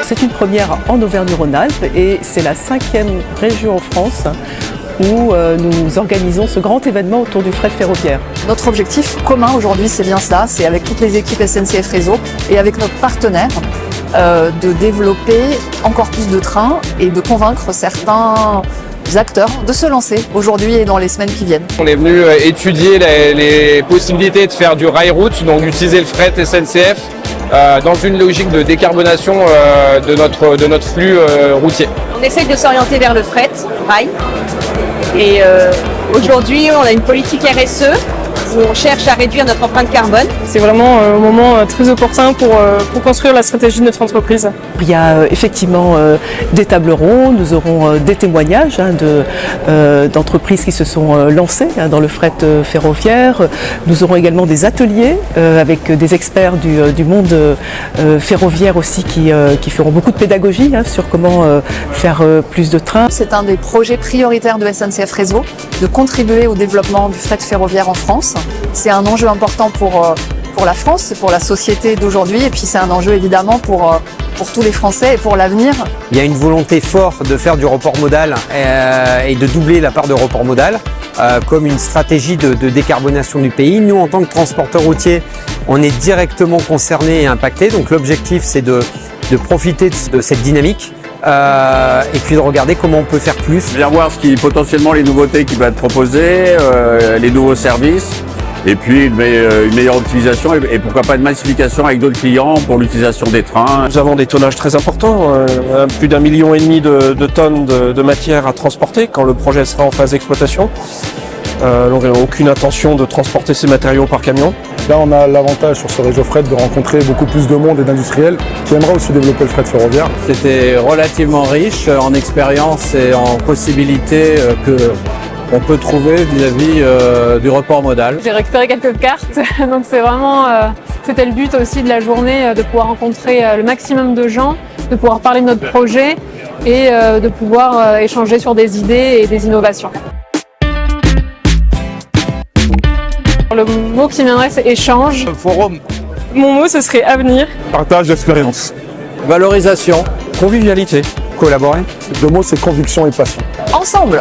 c'est une première en Auvergne-Rhône-Alpes et c'est la 5e région en France où nous organisons ce grand événement autour du fret ferroviaire. Notre objectif commun aujourd'hui, c'est bien ça, c'est avec toutes les équipes SNCF Réseau et avec notre partenaire de développer encore plus de trains et de convaincre certains acteurs de se lancer aujourd'hui et dans les semaines qui viennent. On est venu étudier les possibilités de faire du rail route, donc d'utiliser le fret SNCF dans une logique de décarbonation de notre flux routier. On essaye de s'orienter vers le fret, rail, et aujourd'hui on a une politique RSE où on cherche à réduire notre empreinte carbone. C'est vraiment un moment très opportun pour construire la stratégie de notre entreprise. Il y a effectivement des tables rondes, nous aurons des témoignages d'entreprises qui se sont lancées dans le fret ferroviaire. Nous aurons également des ateliers avec des experts du monde ferroviaire aussi qui feront beaucoup de pédagogie sur comment faire plus de trains. C'est un des projets prioritaires de SNCF Réseau de contribuer au développement du fret ferroviaire en France. C'est un enjeu important pour la France, pour la société d'aujourd'hui et puis c'est un enjeu évidemment pour tous les Français et pour l'avenir. Il y a une volonté forte de faire du report modal et de doubler la part de report modal comme une stratégie de décarbonation du pays. Nous, en tant que transporteurs routiers, on est directement concernés et impactés. Donc l'objectif, c'est de profiter de cette dynamique. Et puis de regarder comment on peut faire plus. Bien voir potentiellement les nouveautés qui vont être proposées, les nouveaux services, et puis une meilleure utilisation et pourquoi pas une massification avec d'autres clients pour l'utilisation des trains. Nous avons des tonnages très importants, plus d'1,5 million de tonnes de matière à transporter quand le projet sera en phase d'exploitation. Donc on n'a aucune intention de transporter ces matériaux par camion. Là, on a l'avantage sur ce réseau fret de rencontrer beaucoup plus de monde et d'industriels qui aimeraient aussi développer le fret ferroviaire. C'était relativement riche en expérience et en possibilités qu'on peut trouver vis-à-vis du report modal. J'ai récupéré quelques cartes, donc c'est vraiment, c'était le but aussi de la journée, de pouvoir rencontrer le maximum de gens, de pouvoir parler de notre projet et de pouvoir échanger sur des idées et des innovations. Le mot qui viendrait, c'est échange. Forum. Mon mot, ce serait avenir. Partage d'expérience. Valorisation. Convivialité. Collaborer. Le mot, c'est conviction et passion. Ensemble.